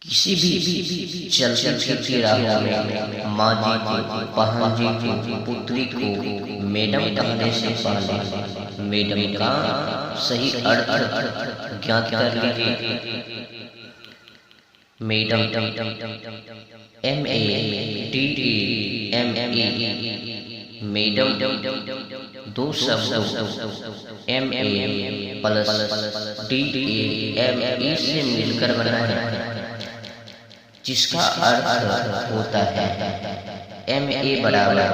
किसी भी चलती फिरती राहों में माँ जी को, बहन जी को, पुत्री को मैडम कहने से पहले मैडम का सही अर्थ ज्ञात कर लीजिए। मैडम MADDME मैडम दो शब्द MA प्लस DAME से मिलकर बना है, जिसका अर्थ होता है MA बराबर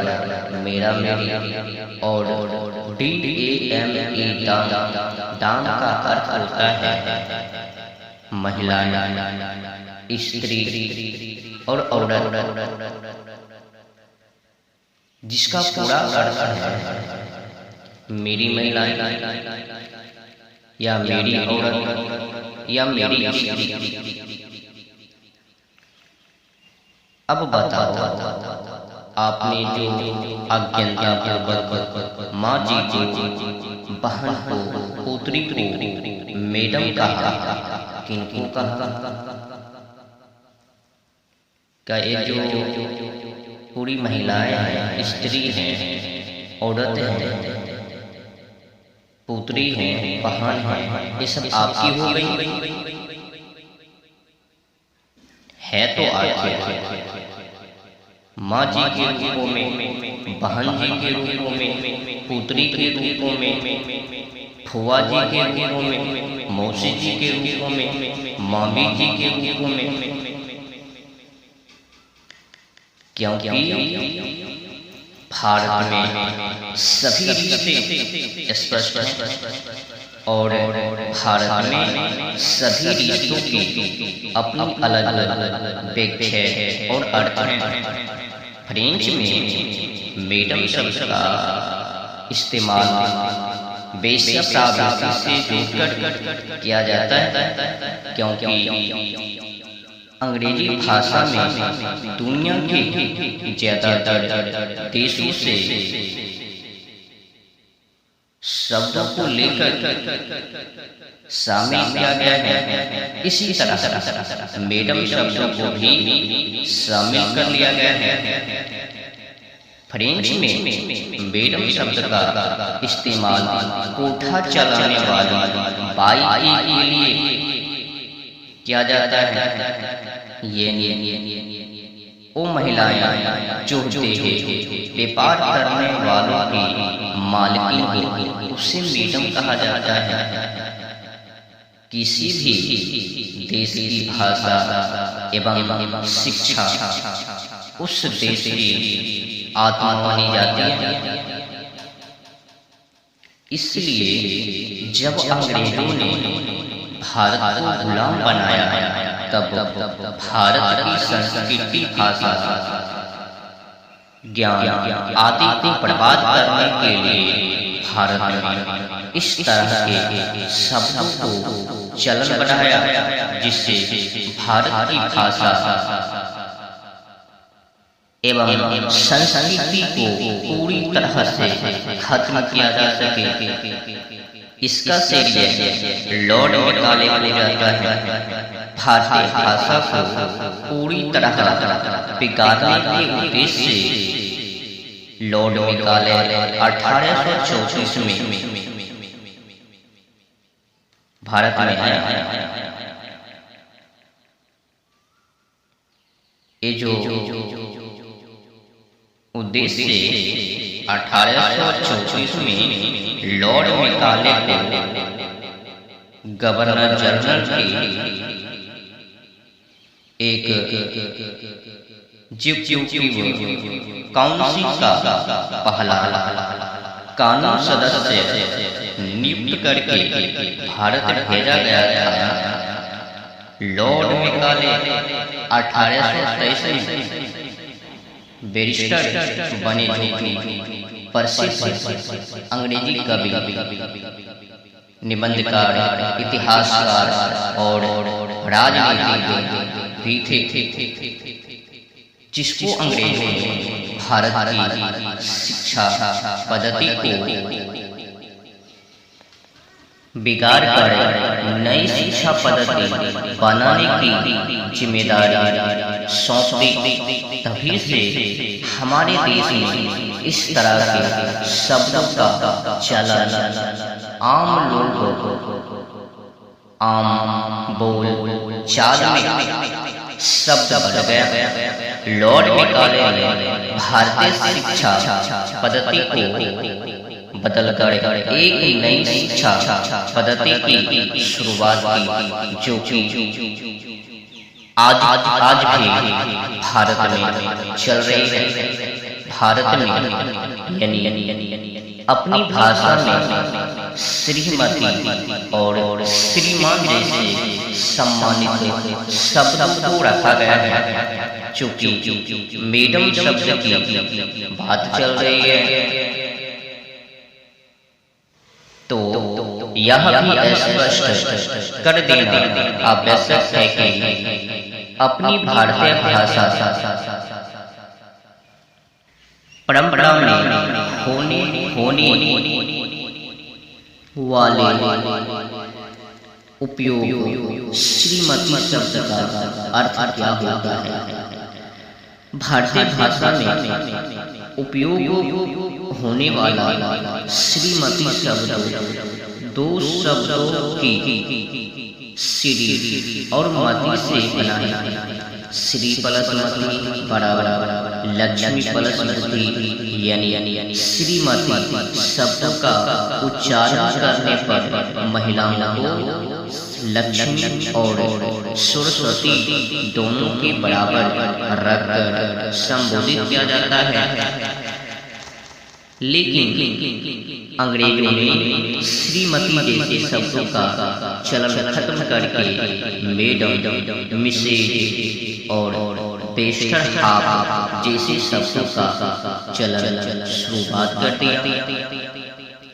मेरा मेरी और DAME दाम का अर्थ होता है महिला, स्त्री और औरत, जिसका पूरा अर्थ है मेरी महिला या मेरी औरत या मेरी स्त्री। अब बताओ, आपने जो अज्ञानतापूर्वक माँ जी को, बहन को, पुत्री को मैडम कहा, किनको कहा? क्या ये जो पूरी महिलाएं हैं, स्त्री हैं, औरत हैं, पुत्री हैं, बहन हैं, ये सब आपकी हो गई है? तो आपके माँ जी के रूपों में, बहन जी के रूपों में, पुत्री के रूपों में, फुआ जी के रूपों में, मौसी जी के रूपों में, मामी जी के रूपों में, क्योंकि भारत में सभी रिश्ते स्पष्ट हैं और भारत में सभी रिश्तों की अपनी अलग अलग व्याख्या और अर्थ हैं। फ्रेंच में मैडम शब्द का इस्तेमाल वेश्या प्रावृत्ति से जोड़कर किया जाता है, क्योंकि अंग्रेजी भाषा में दुनिया के ज्यादातर देशों से शब्दों को लेकर शामिल किया गया है। इसी तरह मैडम शब्दों को भी शामिल कर लिया गया है। फ्रेंच में मैडम शब्द का इस्तेमाल कोठा चलाने वाली बाई के लिए किया जाता है। ये वो महिलाएं जो व्यापार करने वालों की मालिकिन हो, उसे मैडम कहा जाता है। किसी भी देश की भाषा एवं शिक्षा उस देश की आत्मा मानी जाती है। इसलिए जब अंग्रेजों ने भारत को गुलाम बनाया, तब भारत की संस्कृति, भाषा, ज्ञान आदि को बर्बाद करने के लिए भारत में इस तरह के शब्दों को चलन बनाया, जिससे भारत की भाषा एवं संस्कृति को पूरी तरह से खत्म किया जा सके। इसका श्रेय लॉर्ड मैकाले को जाता है। भारतीय भाषा को पूरी तरह बिगाड़ने के उद्देश्य से लॉर्ड मैकाले 1834 में भारत में आया। ये जो उद्देश्य 1834 में लॉर्ड मैकाले को गवर्नर जनरल के एक एग्जीक्यूटिव काउंसिल का पहला कानून सदस्य नियुक्त करके भारत भेजा गया था। लॉर्ड मैकाले 1823 में बैरिस्टर बने, जो प्रसिद्ध अंग्रेजी कवि, निबंधकार, इतिहासकार और राजनीतिज्ञ भी थे, जिसको अंग्रेजों ने भारत की शिक्षा पद्धति को बिगाड़ कर नई शिक्षा पद्धति बनाने की जिम्मेदारी सौंप दी। तभी से हमारे देश में इस तरह के शब्दों का चलन आम लोगों आम बोल चाल में शब्द बन गया। लॉर्ड मैकाले ने भारतीय शिक्षा पद्धति को बदलकर एक नई शिक्षा पद्धति की शुरुआत की, जो आज भी भारत में चल रही है। भारत में यानी अपनी भाषा में श्रीमती और श्रीमान जैसे सम्मानित शब्दों को रखा गया है। चूंकि मैडम शब्द की बात चल रही है, तो यह भी स्पष्ट कर देना आवश्यक है कि अपनी भारतीय भाषा परंपरा में होने वाले उपयोग श्रीमती शब्द का अर्थ क्या होता है। भारतीय भाषा में उपयोग होने वाला श्रीमती शब्द दो शब्दों की श्री और मति से बना है। श्री प्लस मति बराबर लक्ष्मी प्लस मति, यानी श्रीमती शब्दों का उच्चारण करने पर महिलाओं को लक्ष्मी और सरस्वती दोनों के बराबर रखकर संबोधित किया जाता है। लेकिन अंग्रेजों ने श्रीमती जैसे शब्दों का चलन खत्म करके मैडम, मिसेज और बेस्टर हाफ जैसे शब्दों का चलन शुरुआत कर दिया,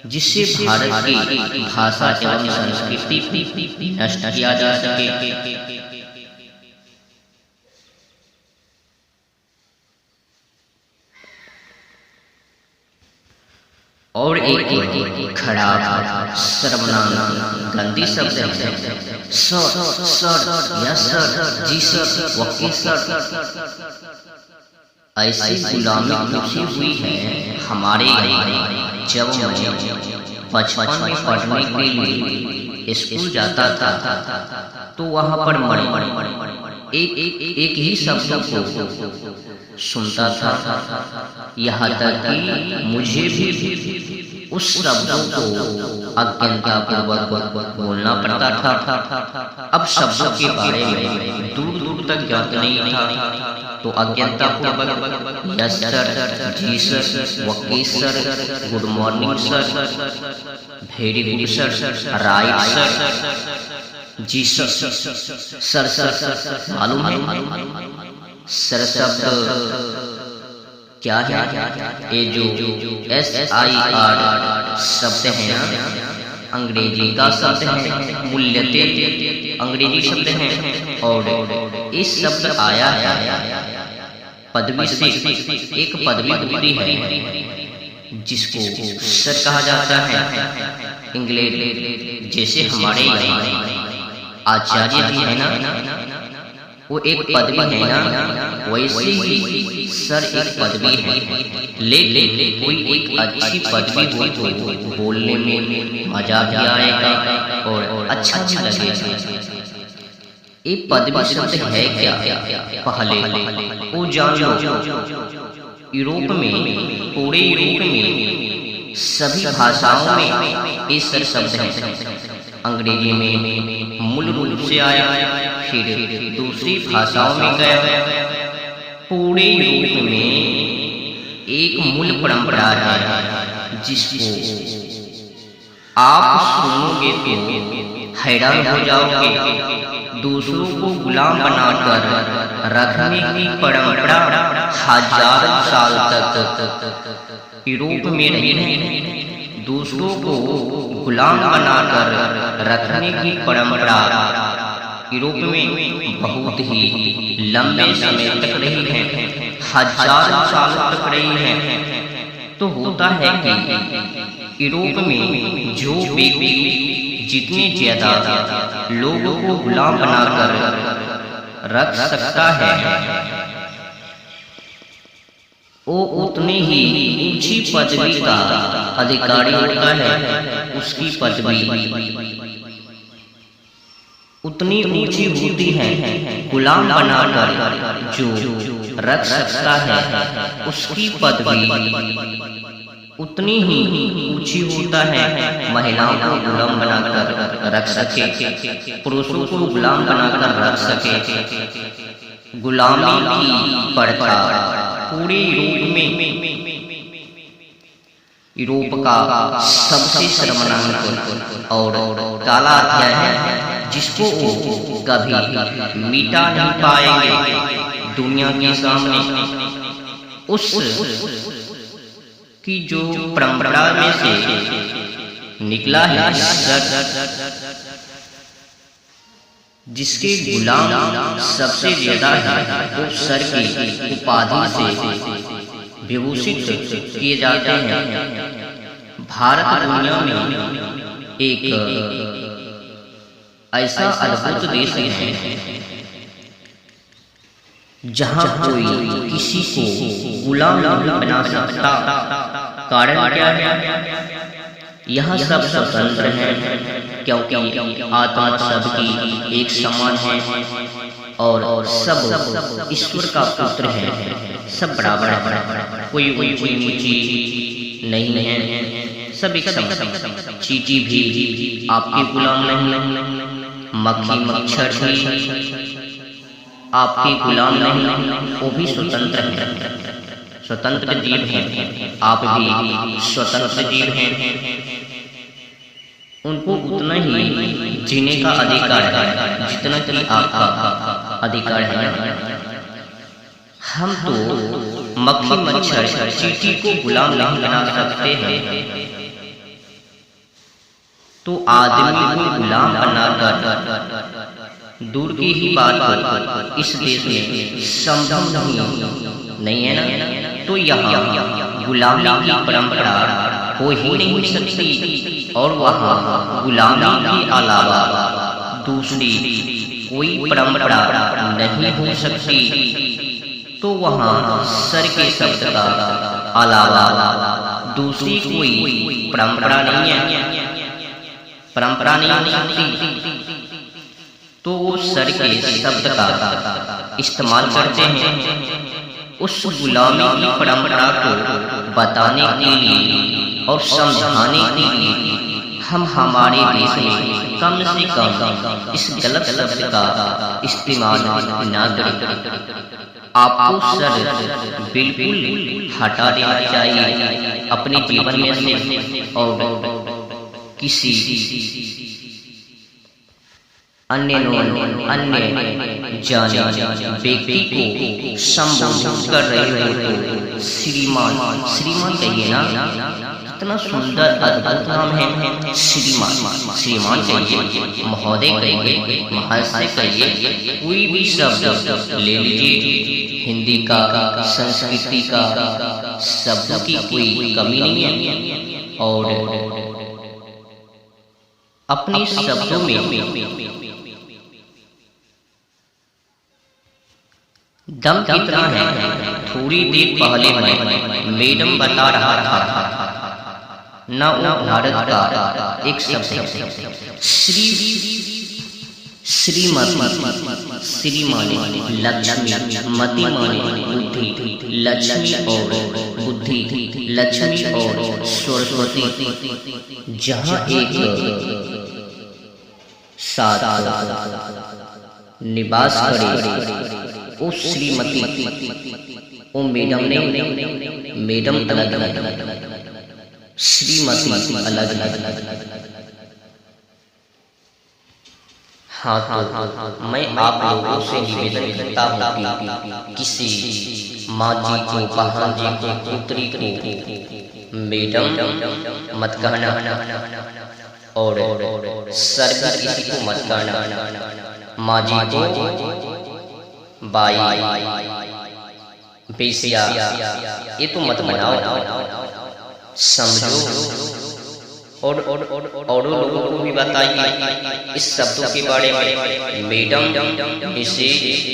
जिससे भारत की भाषा एवं संस्कृति नष्ट किया जा सके। और एक खराब सर्वनाम गंदी शब्द है सर या सर, जी सर, वकील सर। ऐसी गुलामी लुटी हुई है हमारे यहाँ। जब मैं बचपन में पढ़ने के लिए स्कूल जाता था तो वहाँ पर एक ही शब्द को सुनता था, यहाँ तक कि मुझे भी उस शब्दों को अज्ञानतापूर्वक बोलना पड़ता था। अब शब्दों के बारे में दूर दूर तक ज्ञात नहीं था, तो अज्ञानतापूर्वक यस सर, जी सर, वकील sir, good morning sir, very good sir, right sir, जी सर, सर मालूम है सर शब्द क्या है? ये जो SIR शब्द है ना, अंग्रेजी का शब्द है, मूल्यते अंग्रेजी शब्द है, और इस शब्द आया है पदवी से। एक पदवी होती है जिसको सर कहा जाता है इंग्लैंड, जैसे हमारे यहाँ आचार्य जी है ना, वो एक पदवी है ना, वैसे ही सर एक पदवी है। लेकिन कोई एक अच्छी पदवी हो तो बोलने में मजा भी आएगा और अच्छा भी लगेगा। एक पदवी शब्द है क्या? पहले वो जान लो। यूरोप में, पूरे यूरोप में सभी भाषाओं में ये सर शब्द है। अंग्रेजी में मूल रूप से आया, फिर दूसरी भाषाओं में गया। पूरे यूरोप में एक मूल परंपरा है जिसको आप सुनोगे तो हैरान हो जाओगे। दूसरों को गुलाम बनाकर रखने की परंपरा हजारों साल तक यूरोप में रही है। दूसरों को गुलाम बनाकर रखने की परंपरा यूरोप में बहुत ही लंबे समय तक रही है, हजारों सालों तक रही है। तो होता है कि यूरोप में जो व्यक्ति जितने ज्यादा लोगों को गुलाम बनाकर रख सकता है, वो उतनी ही ऊंची पदवी का अधिकारी होता है। उसकी पदवी उतनी ऊंची होती है। गुलाम बनाकर जो रख सकता है, उसकी पदवी उतनी ही ऊंची होता है। महिलाओं को गुलाम बनाकर रख सके, पुरुषों को गुलाम बनाकर रख सके। गुलामी की प्रथा पूरे यूरोप का सबसे शर्मनाक और काला अध्याय है, जिसको वो कभी मिटा नहीं पाएंगे दुनिया के सामने। उस की जो परंपरा में से निकला है, जिसके गुलाम सबसे ज्यादा है, वो सर की उपाधि से विभूषित किए जाते हैं। भारत दुनिया में एक ऐसा अद्भुत देश है जहां कोई किसी को गुलाम नहीं बना सकता। कारण क्या है? यह सब स्वतंत्र है, क्योंकि आत्मा सबकी एक समान है और सब ईश्वर का पुत्र है। सब बराबर है, कोई ऊंची नीची नहीं है, सब एक समान। चींटी भी आपके गुलाम नहीं, मक्खी मच्छर भी आपके गुलाम नहीं, वो भी स्वतंत्र है, स्वतंत्र जीव हैं। आप भी स्वतंत्र जीव हैं। उनको उतना ही जीने का अधिकार है जितना कि आपका अधिकार है। हम तो मक्खी मच्छर चींटी को गुलाम नहीं बना सकते हैं, तो आदमी को गुलाम बनाकर दूर की ही बात इस देश में संभव नहीं है ना। तो यहाँ गुलामी की परंपरा हो ही नहीं सकती, और वहाँ गुलामी के अलावा दूसरी कोई परंपरा नहीं हो सकती। तो वहाँ सर के शब्द का अलावा दूसरी कोई परंपरा नहीं है, परंपरा नहीं हो सकती। तो वो सर के शब्द का इस्तेमाल करते हैं उस गुलामी की परंपरा को बताने के लिए और समझाने के लिए। हम हमारे देश में कम से कम इस गलत शब्द का इस्तेमाल न करें। आपको सर बिल्कुल हटा देना चाहिए अपने जीवन में से, और किसी अन्य जाने व्यक्ति को संबोधित कर रहे हो तो श्रीमान श्रीमान कहिए ना। इतना सुंदर अद्भुत नाम है श्रीमान। श्रीमान कहिए, महोदय कहिए, महाशय कहिए, कोई भी शब्द ले लीजिए। हिंदी का, संस्कृति का शब्दों की कोई कमी नहीं है, और अपने शब्दों में दम कितना है। थोड़ी देर पहले मैं मैडम बता रहा था ना, वो भारत का एक शब्द श्री श्री माने लक्ष्मी, मति माने बुद्धि, लक्ष्मी और बुद्धि, लक्ष्मी और सरस्वती। जहाँ एक साथ निवास करे ओ श्रीमती, ओ मैडम नहीं, मैडम अलग अलग, श्रीमती अलग अलग। हाँ, तो मैं आप लोगों से निवेदन करता हूँ कि किसी माँ जी को, बहन जी को, पुत्री को मैडम मत कहना, और सर भी किसी को मत कहना। माँ जी को बाई, बेसिया, ये तो मत बनाओ। समझो और लोगों को भी बताइए इस शब्दों के बारे में। Madam, Mrs,